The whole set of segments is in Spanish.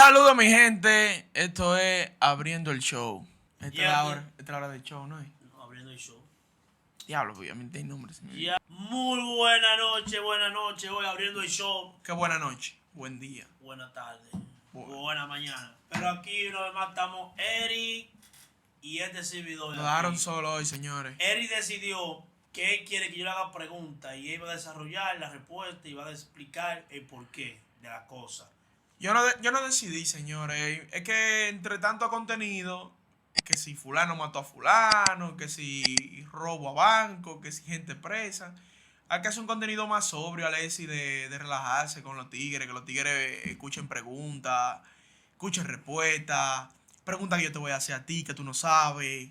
Saludos mi gente, esto es Abriendo el Show. Esta es la hora del show, ¿no? No, abriendo el show. Diablo, obviamente hay nombres. Ya. Muy buena noche. Hoy abriendo el show. Qué buena noche, buen día. Buena tarde. Bueno. Buena mañana. Pero aquí una vez más estamos Eri y este servidor. Lo dejaron solo hoy, señores. Eri decidió que él quiere que yo le haga preguntas y él va a desarrollar la respuesta y va a explicar el porqué de la cosa. Yo no decidí, señores. Es que entre tanto contenido, que si fulano mató a fulano, que si robo a banco, que si gente presa. Hay que hacer un contenido más sobrio, Alessi, de relajarse con los tigres, que los tigres escuchen preguntas, escuchen respuestas, preguntas que yo te voy a hacer a ti que tú no sabes.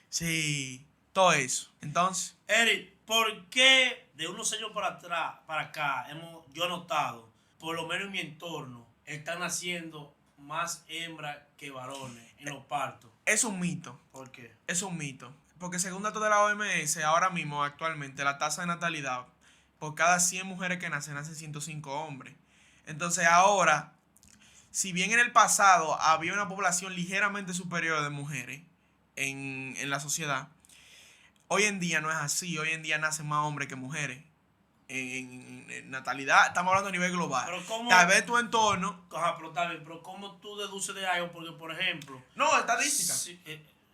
Sí, todo eso. Entonces, Eri, ¿por qué de unos años para atrás, para acá, yo he notado, por lo menos en mi entorno, están naciendo más hembras que varones en los partos? es un mito. ¿Por qué? Es un mito. Porque según datos de la OMS, ahora mismo, actualmente, la tasa de natalidad, por cada 100 mujeres que nacen 105 hombres. Entonces ahora, si bien en el pasado había una población ligeramente superior de mujeres en la sociedad, hoy en día no es así. Hoy en día nacen más hombres que mujeres. En natalidad, estamos hablando a nivel global. Pero ¿cómo? Tal vez tu entorno. Ajá, pero está bien, pero ¿cómo tú deduces de algo? Porque, por ejemplo... No, estadística.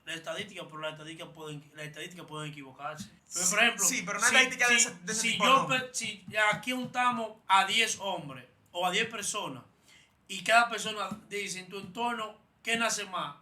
La estadística, pero las estadísticas pueden equivocarse. Pero, por ejemplo... Sí, pero una estadística de ese tipo no. Si aquí juntamos a 10 hombres o a 10 personas y cada persona dice en tu entorno, ¿qué nace más?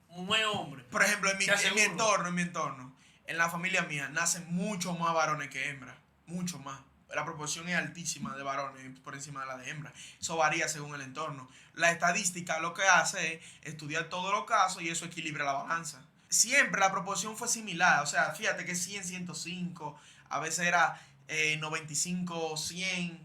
Mujer o hombre. Por ejemplo, en mi Seguro. entorno, en la familia mía, nacen mucho más varones que hembras. Mucho más. La proporción es altísima de varones por encima de la de hembras. Eso varía según el entorno. La estadística lo que hace es estudiar todos los casos y eso equilibra la balanza. Siempre la proporción fue similar. O sea, fíjate que 100, 105, a veces era 95, 100,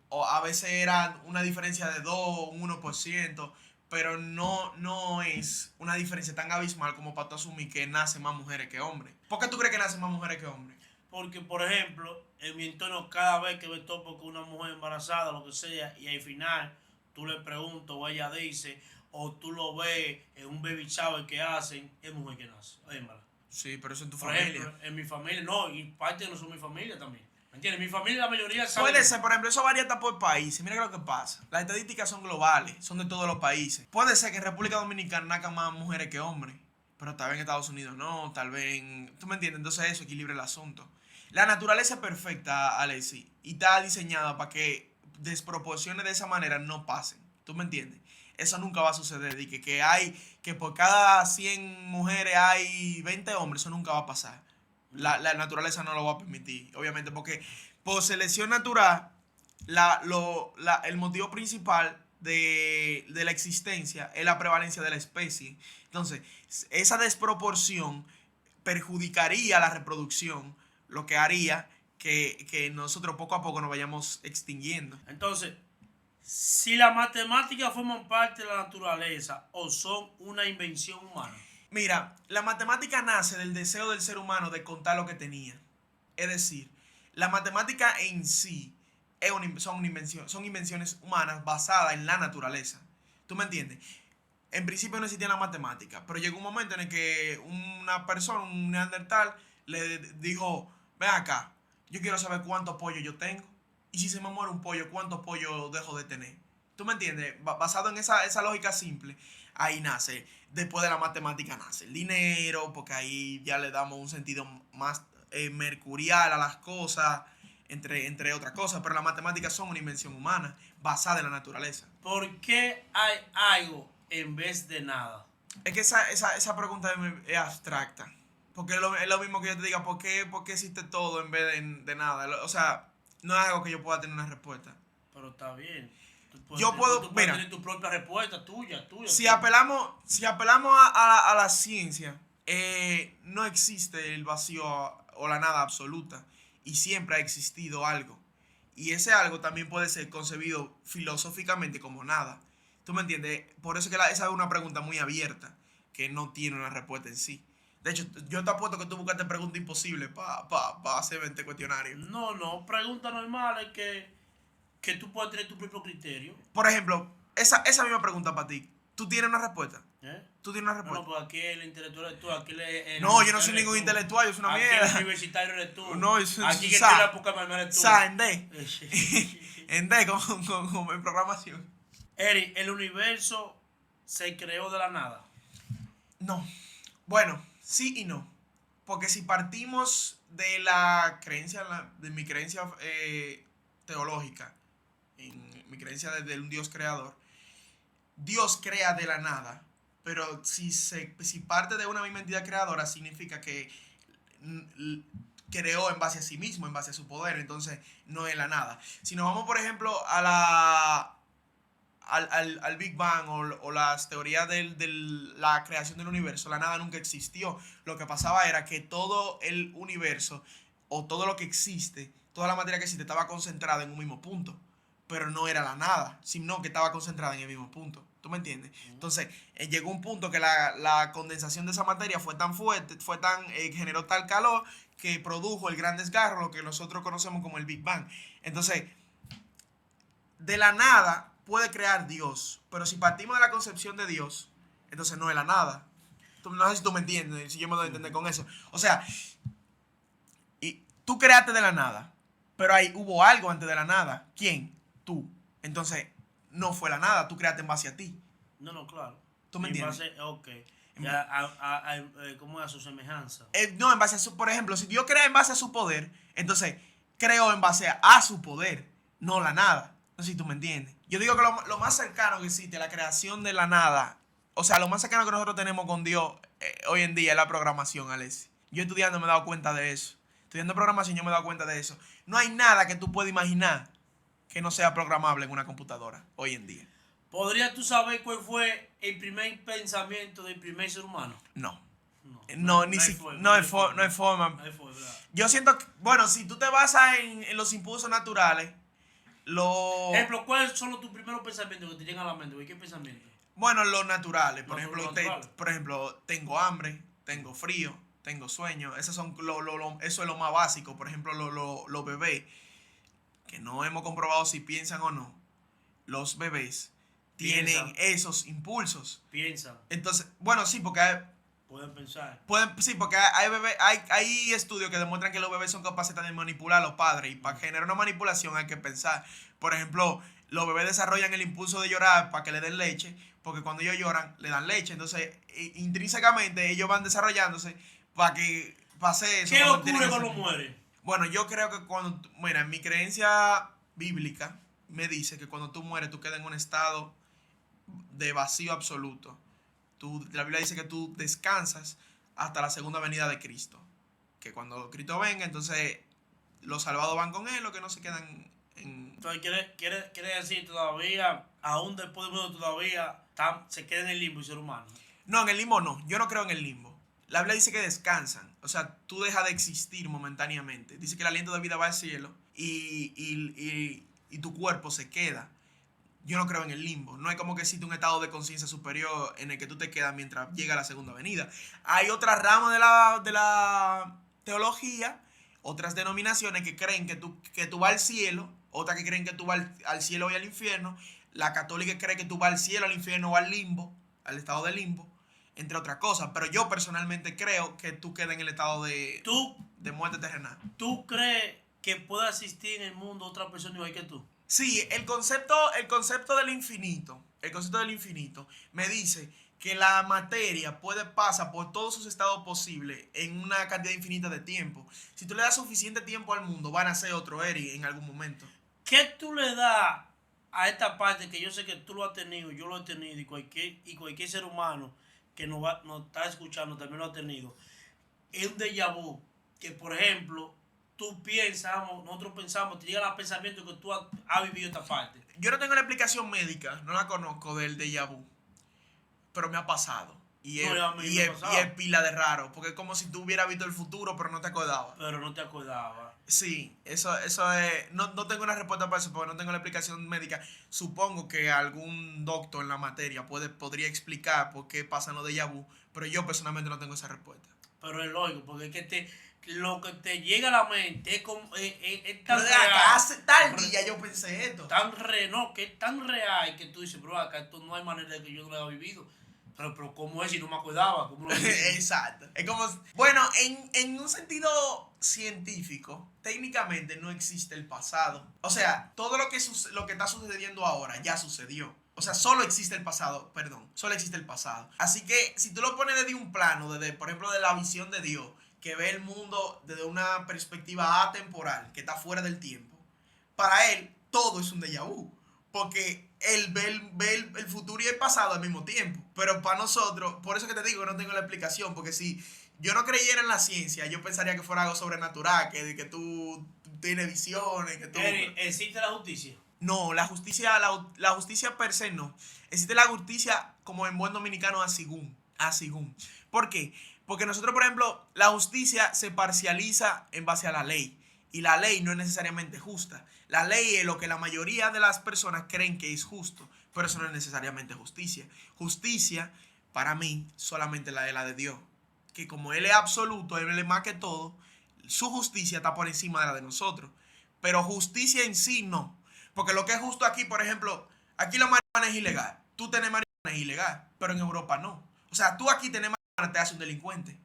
o a veces era una diferencia de 2, un 1%, pero no es una diferencia tan abismal como para tú asumir que nacen más mujeres que hombres. ¿Por qué tú crees que nacen más mujeres que hombres? Porque, por ejemplo, en mi entorno, cada vez que me topo con una mujer embarazada, lo que sea, y al final tú le preguntas o ella dice, o tú lo ves en un baby shower que hacen, es mujer que nace, hembra. Sí, pero eso en tu Por familia. ejemplo, en mi familia, no, y parte no son mi familia también. ¿Me entiendes? Mi familia, la mayoría sabe. Puede ser, por ejemplo, eso varía hasta por países. Mira lo que pasa. Las estadísticas son globales, son de todos los países. Puede ser que en República Dominicana nazcan más mujeres que hombres, pero tal vez en Estados Unidos no, tal vez en... ¿Tú me entiendes? Entonces eso equilibra el asunto. La naturaleza es perfecta, Alexi, y está diseñada para que desproporciones de esa manera no pasen. ¿Tú me entiendes? Eso nunca va a suceder. Y que por cada 100 mujeres hay 20 hombres, eso nunca va a pasar. La naturaleza no lo va a permitir, obviamente, porque por selección natural, el motivo principal de la existencia es la prevalencia de la especie. Entonces, esa desproporción perjudicaría la reproducción, lo que haría que nosotros poco a poco nos vayamos extinguiendo. Entonces, si las matemáticas forman parte de la naturaleza o son una invención humana. Mira, la matemática nace del deseo del ser humano de contar lo que tenía. Es decir, la matemática en sí son invenciones humanas basadas en la naturaleza. ¿Tú me entiendes? En principio no existía la matemática, pero llegó un momento en el que una persona, un neandertal, le dijo, ven acá, yo quiero saber cuántos pollos yo tengo. Y si se me muere un pollo, ¿cuántos pollos dejo de tener? ¿Tú me entiendes? Basado en esa lógica simple, ahí nace. Después de la matemática nace el dinero, porque ahí ya le damos un sentido más mercurial a las cosas, entre otras cosas. Pero las matemáticas son una invención humana basada en la naturaleza. ¿Por qué hay algo en vez de nada? Es que esa pregunta es abstracta. Porque es lo mismo que yo te diga, ¿por qué existe todo en vez de nada? O sea, no es algo que yo pueda tener una respuesta. Pero está bien. Yo puedo, tú puedes mira, tener tu propia respuesta, tuya. si apelamos a la ciencia, no existe el vacío o la nada absoluta. Y siempre ha existido algo. Y ese algo también puede ser concebido filosóficamente como nada. ¿Tú me entiendes? Por eso que esa es una pregunta muy abierta, que no tiene una respuesta en sí. De hecho, yo te apuesto que tú buscaste preguntas imposibles para hacer este cuestionario. No, pregunta normal es que tú puedes tener tu propio criterio. Por ejemplo, esa misma pregunta para ti. ¿Tú tienes una respuesta? ¿Eh? ¿Tú tienes una No, respuesta? pues aquí el intelectual eres tú, aquí el No, yo no universitario soy eres ningún tú. intelectual, yo soy una Aquí el mierda. universitario eres tú. No, yo soy Aquí que sa- tiene la poca mano eres tú. en D. En D, en programación. Eric, el universo se creó de la nada. No. Bueno, sí y no. Porque si partimos de la creencia, de mi creencia teológica, en mi creencia de un Dios creador, Dios crea de la nada. Pero si parte de una misma entidad creadora, significa que creó en base a sí mismo, en base a su poder. Entonces, no es la nada. Si nos vamos, por ejemplo, al Big Bang o las teorías de la creación del universo, la nada nunca existió. Lo que pasaba era que todo el universo o todo lo que existe, toda la materia que existe estaba concentrada en un mismo punto, pero no era la nada, sino que estaba concentrada en el mismo punto. ¿Tú me entiendes? Entonces, llegó un punto que la condensación de esa materia fue tan fuerte, generó tal calor que produjo el gran desgarro, lo que nosotros conocemos como el Big Bang. Entonces, de la nada puede crear Dios, pero si partimos de la concepción de Dios, entonces no es la nada. No sé si tú me entiendes, si yo me doy a entender con eso. O sea, y tú creaste de la nada, pero ahí hubo algo antes de la nada. ¿Quién? Tú. Entonces, no fue la nada, tú creaste en base a ti. No, claro. ¿Tú me En entiendes? base, ok. Ya, ¿cómo es a su semejanza? No, en base a su, por ejemplo, si Dios crea en base a su poder, entonces creó en base a su poder, no la nada. No sé si tú me entiendes. Yo digo que lo más cercano que existe a la creación de la nada, o sea, lo más cercano que nosotros tenemos con Dios hoy en día es la programación, Alessi. Yo estudiando me he dado cuenta de eso. Estudiando programación yo me he dado cuenta de eso. No hay nada que tú puedas imaginar que no sea programable en una computadora hoy en día. ¿Podrías tú saber cuál fue el primer pensamiento del primer ser humano? No. No, No, no hay no hay forma. No hay forma, ¿verdad? Yo siento que, bueno, si tú te basas en los impulsos naturales, Ejemplo, ¿cuáles son tus primeros pensamientos que te llegan a la mente? ¿Qué pensamiento? bueno, los naturales. Por Los ejemplo, naturales. por ejemplo, tengo hambre, tengo frío, tengo sueño. Esos son eso es lo más básico. Por ejemplo, los bebés, que no hemos comprobado si piensan o no, los bebés tienen Piensan. esos impulsos. Piensan. Entonces, bueno, sí, porque Pueden pensar. sí, porque hay estudios que demuestran que los bebés son capaces de manipular a los padres y para generar una manipulación hay que pensar. Por ejemplo, los bebés desarrollan el impulso de llorar para que le den leche, porque cuando ellos lloran le dan leche. Entonces, intrínsecamente ellos van desarrollándose para que pase eso. ¿Qué cuando ocurre tienen cuando ese- muere? Bueno, yo creo que mira, en mi creencia bíblica me dice que cuando tú mueres tú quedas en un estado de vacío absoluto. La Biblia dice que tú descansas hasta la segunda venida de Cristo. Que cuando Cristo venga, entonces los salvados van con él, los que no se quedan en... Entonces, quiere decir todavía, aún después de mundo todavía, se queda en el limbo el ser humano. No, en el limbo no. Yo no creo en el limbo. La Biblia dice que descansan. O sea, tú dejas de existir momentáneamente. Dice que el aliento de vida va al cielo y tu cuerpo se queda. Yo no creo en el limbo. No es como que existe un estado de conciencia superior en el que tú te quedas mientras llega la segunda venida. Hay otras ramas de la teología, otras denominaciones que creen que tú vas al cielo, otras que creen que tú vas al cielo y al infierno. La católica cree que tú vas al cielo, al infierno o al limbo, al estado de limbo, entre otras cosas. Pero yo personalmente creo que tú quedas en el estado de muerte terrenal. ¿Tú crees que pueda existir en el mundo otra persona igual que tú? Sí, el concepto del infinito me dice que la materia puede pasar por todos sus estados posibles en una cantidad infinita de tiempo. Si tú le das suficiente tiempo al mundo, van a ser otro Eric en algún momento. ¿Qué tú le das a esta parte que yo sé que tú lo has tenido, yo lo he tenido y cualquier ser humano que nos está escuchando también lo ha tenido? Es un déjà vu que, por ejemplo, nosotros pensamos, te llega al pensamiento que tú has vivido esta parte. Yo no tengo la explicación médica, no la conozco del déjà vu, pero me ha pasado. Y No, es, a mí y me es, ha pasado. y es pila de raro, porque es como si tú hubieras visto el futuro, pero no te acordabas. Pero no te acordabas. Sí, eso es. No tengo una respuesta para eso porque no tengo la explicación médica. Supongo que algún doctor en la materia podría explicar por qué pasan los déjà vu, pero yo personalmente no tengo esa respuesta. Pero es lógico, porque es que lo que te llega a la mente es como es tan Pero de acá, real, hace tal día yo pensé esto. no, que es tan real que tú dices, pero acá esto no hay manera de que yo no lo haya vivido. Pero ¿cómo es si no me acordaba? ¿Cómo lo viví? Exacto. Es como, bueno, en un sentido científico, técnicamente no existe el pasado. O sea, todo lo que está sucediendo ahora ya sucedió. O sea, solo existe el pasado, perdón, solo existe el pasado. Así que si tú lo pones desde un plano, desde, por ejemplo, de la visión de Dios, que ve el mundo desde una perspectiva atemporal, que está fuera del tiempo, para él todo es un déjà vu. Porque él ve el futuro y el pasado al mismo tiempo. Pero para nosotros, por eso que te digo que no tengo la explicación. Porque si yo no creyera en la ciencia, yo pensaría que fuera algo sobrenatural. Que tú tienes visiones. Que tú... Eric, ¿existe la justicia? No, la justicia per se no. Existe la justicia como en buen dominicano asigún. Asigún. ¿Por qué? Porque nosotros, por ejemplo, la justicia se parcializa en base a la ley. Y la ley no es necesariamente justa. La ley es lo que la mayoría de las personas creen que es justo. Pero eso no es necesariamente justicia. Justicia, para mí, solamente la de Dios. Que como Él es absoluto, Él es más que todo, su justicia está por encima de la de nosotros. Pero justicia en sí no. Porque lo que es justo aquí, por ejemplo, aquí la marihuana es ilegal. Tú tenés marihuana es ilegal, pero en Europa no. O sea, tú aquí tenés marihuana te hace un delincuente.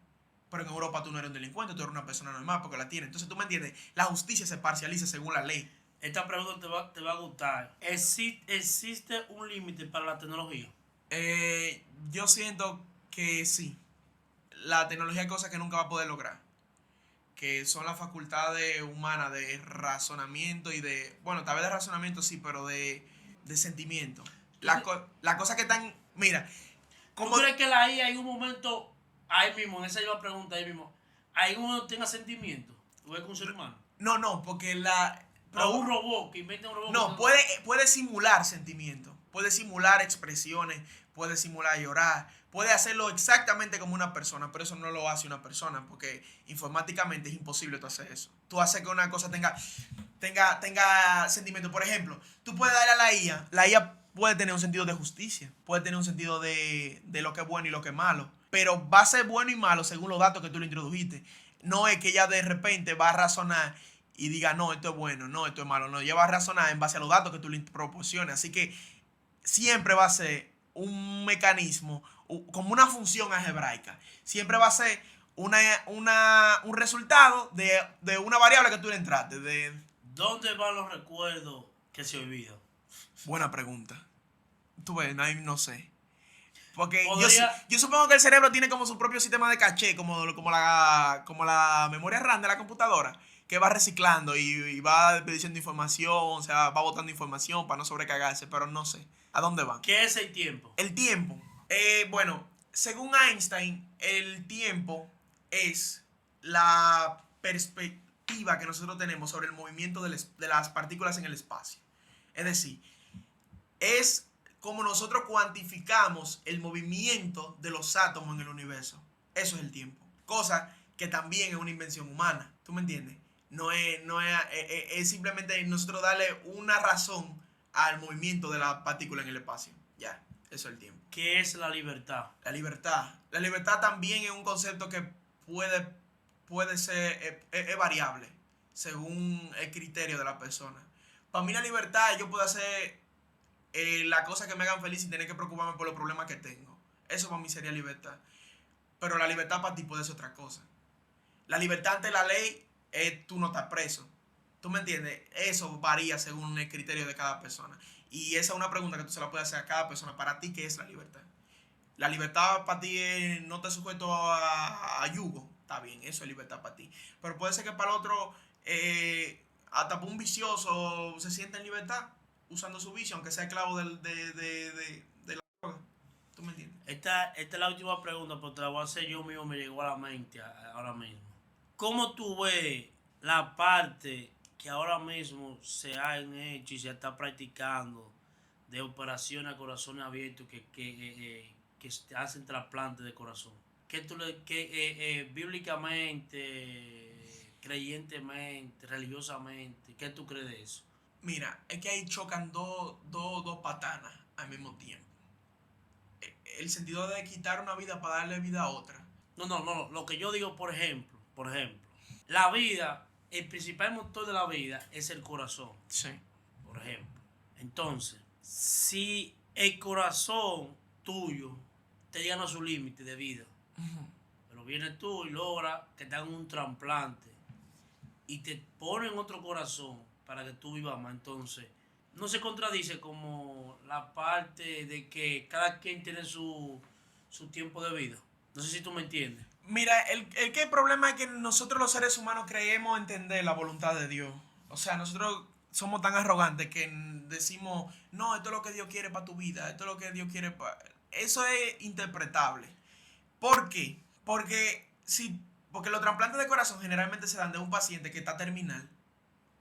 Pero en Europa tú no eres un delincuente, tú eres una persona normal porque la tienes. Entonces tú me entiendes, la justicia se parcializa según la ley. Esta pregunta te va a gustar. ¿Existe un límite para la tecnología? Yo siento que sí. La tecnología es cosa que nunca va a poder lograr. Que son las facultades humanas de razonamiento y de, bueno, tal vez de razonamiento sí, pero de sentimiento. La cosa que están, mira, ¿Tú como, crees que la IA en un momento, ahí mismo, en esa misma pregunta, ahí mismo, ahí en un momento tenga sentimiento? Igual que un ser humano. no, porque O un robot, que invente un robot. no, puede simular sentimientos, puede simular expresiones, puede simular llorar, puede hacerlo exactamente como una persona, pero eso no lo hace una persona, porque informáticamente es imposible tú hacer eso. Tú haces que una cosa tenga sentimiento. Por ejemplo, tú puedes darle a la IA puede tener un sentido de justicia, puede tener un sentido de lo que es bueno y lo que es malo, pero va a ser bueno y malo según los datos que tú le introdujiste. No es que ella de repente va a razonar y diga, no, esto es bueno, no, esto es malo. No, ella va a razonar en base a los datos que tú le proporciones. Así que siempre va a ser un mecanismo, como una función algebraica. Siempre va a ser un resultado de una variable que tú le entraste. ¿Dónde van los recuerdos que se olvidan? Buena pregunta. Tú ves, no sé. Porque Podría, yo supongo que el cerebro tiene como su propio sistema de caché, como la memoria RAM de la computadora, que va reciclando y va diciendo información, o sea, va botando información para no sobrecargarse, pero no sé. ¿A dónde va? ¿qué es el tiempo? El tiempo. Bueno, según Einstein, el tiempo es la perspectiva que nosotros tenemos sobre el movimiento de las partículas en el espacio. Es decir, es como nosotros cuantificamos el movimiento de los átomos en el universo. Eso es el tiempo. Cosa que también es una invención humana. ¿Tú me entiendes? Es simplemente nosotros darle una razón al movimiento de la partícula en el espacio. Ya, eso es el tiempo. ¿Qué es la libertad? La libertad. La libertad también es un concepto que puede ser, es variable según el criterio de la persona. Para mí la libertad, yo puedo hacer la cosa que me hagan feliz sin tener que preocuparme por los problemas que tengo. Eso para mí sería libertad. Pero la libertad para ti puede ser otra cosa. La libertad ante la ley es tú no estás preso. ¿Tú me entiendes? Eso varía según el criterio de cada persona. Y esa es una pregunta que tú se la puedes hacer a cada persona. Para ti, ¿qué es la libertad? La libertad para ti es no te sujeto a yugo. Está bien, eso es libertad para ti. Pero puede ser que para el otro, hasta para un vicioso, se sienta en libertad usando su vicio, aunque sea esclavo de la droga. ¿Tú me entiendes? Esta es la última pregunta, pero te la voy a hacer yo mismo, me llegó a la mente ahora mismo. ¿Cómo tú ves la parte que ahora mismo se han hecho y se está practicando de operaciones a corazones abiertos que hacen trasplantes de corazón? ¿Qué tú bíblicamente, creyentemente, religiosamente, qué tú crees de eso? Mira, es que ahí chocan dos patanas al mismo tiempo. El sentido de quitar una vida para darle vida a otra. No, lo que yo digo, por ejemplo, la vida, el principal motor de la vida es el corazón, Sí. por ejemplo. Entonces, si el corazón tuyo te llega a su límite de vida, pero vienes tú y logras que te hagan un trasplante y te ponen otro corazón para que tú vivas más, entonces no se contradice como la parte de que cada quien tiene su tiempo de vida. No sé si tú me entiendes. Mira, que el problema es que nosotros los seres humanos creemos entender la voluntad de Dios. O sea, nosotros somos tan arrogantes que decimos, no, esto es lo que Dios quiere para tu vida, esto es lo que Dios quiere para... Eso es interpretable. ¿Por qué? Porque los trasplantes de corazón generalmente se dan de un paciente que está terminal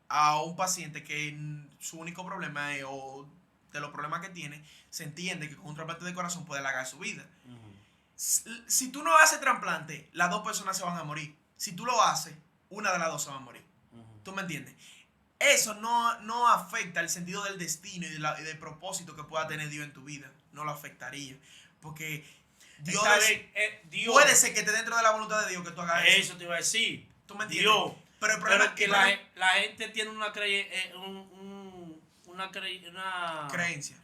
a un paciente que su único problema es, o de los problemas que tiene, se entiende que con un trasplante de corazón puede alargar su vida. Si tú no haces trasplante, las dos personas se van a morir. Si tú lo haces, una de las dos se va a morir. ¿Tú me entiendes? Eso no afecta el sentido del destino y del propósito que pueda tener Dios en tu vida. No lo afectaría. Porque Dios, Dios puede ser que esté dentro de la voluntad de Dios que tú hagas eso. eso te iba a decir. ¿Tú me entiendes? Dios. Pero el problema es que la gente tiene una creencia.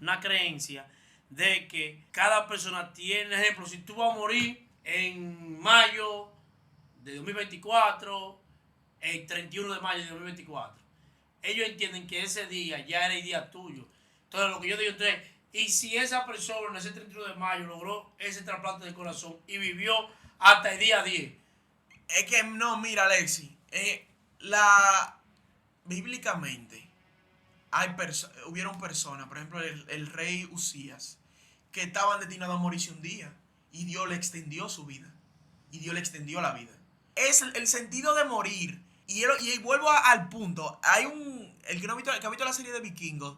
Una creencia de que cada persona tiene, ejemplo, si tú vas a morir en mayo de 2024, el 31 de mayo de 2024, ellos entienden que ese día ya era el día tuyo. Entonces, lo que yo digo entonces, y si esa persona en ese 31 de mayo logró ese trasplante de corazón y vivió hasta el día 10. Es que no, mira, Alexi, bíblicamente hubieron personas, por ejemplo, el rey Usías, que estaban destinados a morirse un día y Dios le extendió su vida y Dios le extendió la vida. Es el sentido de morir. Y vuelvo al punto. El que ha visto la serie de Vikingos,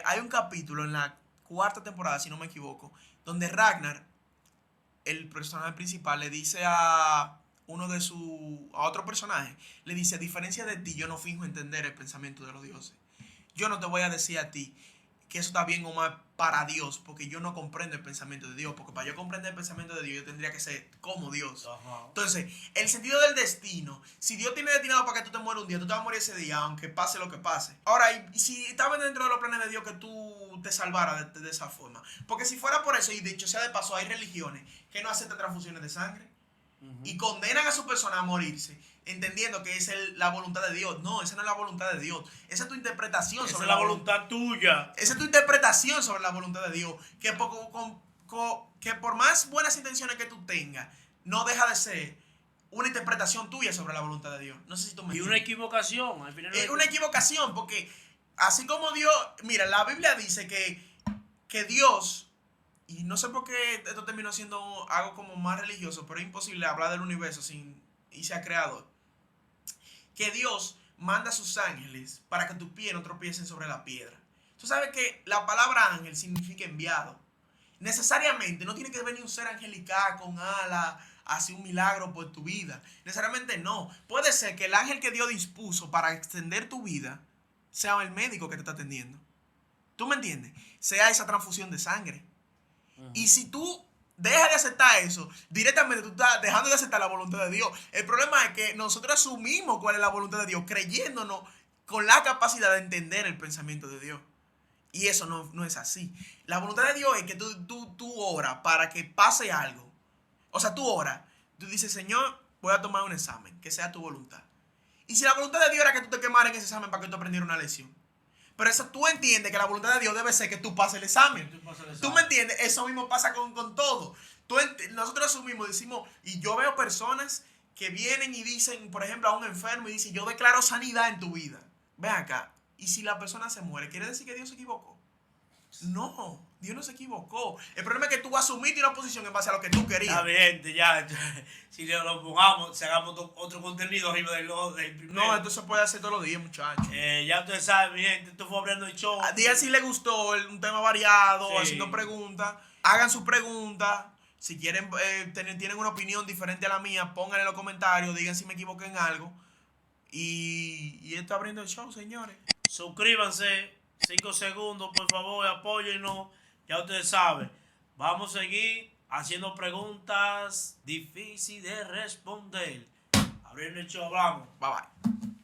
hay un capítulo en la 4ª temporada, si no me equivoco, donde Ragnar, el personaje principal, le dice a otro personaje, le dice, a diferencia de ti, yo no finjo entender el pensamiento de los dioses. Yo no te voy a decir a ti que eso está bien o mal para Dios, porque yo no comprendo el pensamiento de Dios, porque para yo comprender el pensamiento de Dios, yo tendría que ser como Dios. Ajá. Entonces, el sentido del destino, si Dios tiene destinado para que tú te mueras un día, tú te vas a morir ese día, aunque pase lo que pase. Ahora, y si estaba dentro de los planes de Dios que tú te salvaras de esa forma, porque si fuera por eso, y dicho sea de paso, hay religiones que no aceptan transfusiones de sangre y condenan a su persona a morirse, entendiendo que es la voluntad de Dios. No, esa no es la voluntad de Dios. Esa es tu interpretación Esa sobre es la voluntad tuya. Esa es tu interpretación sobre la voluntad de Dios. Que por más buenas intenciones que tú tengas, no deja de ser una interpretación tuya sobre la voluntad de Dios. No sé si tú me entiendes. Y una equivocación. Al final Es una equivocación, porque así como Dios... Mira, la Biblia dice que Dios... Y no sé por qué esto terminó siendo algo como más religioso, pero es imposible hablar del universo sin irse a creador. Que Dios manda a sus ángeles para que tus pies no tropiecen sobre la piedra. Tú sabes que la palabra ángel significa enviado. Necesariamente no tiene que venir un ser angelical con alas a hacer un milagro por tu vida. Necesariamente no. Puede ser que el ángel que Dios dispuso para extender tu vida sea el médico que te está atendiendo. ¿Tú me entiendes? Sea esa transfusión de sangre. Y si tú dejas de aceptar eso, directamente tú estás dejando de aceptar la voluntad de Dios. El problema es que nosotros asumimos cuál es la voluntad de Dios, creyéndonos con la capacidad de entender el pensamiento de Dios. Y eso no es así. La voluntad de Dios es que tú oras para que pase algo. O sea, tú oras. Tú dices, Señor, voy a tomar un examen, que sea tu voluntad. Y si la voluntad de Dios era que tú te quemaras en ese examen para que tú aprendieras una lección. Pero eso tú entiendes que la voluntad de Dios debe ser que tú pases el examen. ¿Tú me entiendes? Eso mismo pasa con todo. Nosotros asumimos, decimos, y yo veo personas que vienen y dicen, por ejemplo, a un enfermo y dicen, yo declaro sanidad en tu vida. Ven acá. Y si la persona se muere, ¿quiere decir que Dios se equivocó? No, Dios no se equivocó. El problema es que tú asumiste una posición en base a lo que tú querías. Está bien, ya. Si lo pongamos, si hagamos otro contenido arriba del primero. No, esto se puede hacer todos los días, muchachos. Ya ustedes saben, mi gente, esto fue abriendo el show. Digan si les gustó un tema variado, Sí. haciendo preguntas. Hagan sus preguntas. Si quieren, tienen una opinión diferente a la mía, pónganla en los comentarios, digan si me equivoqué en algo. Y esto abriendo el show, señores. Suscríbanse, 5 segundos, por favor, apóyennos. Ya ustedes saben, vamos a seguir haciendo preguntas difíciles de responder. Abriendo el show, hablamos. Bye bye.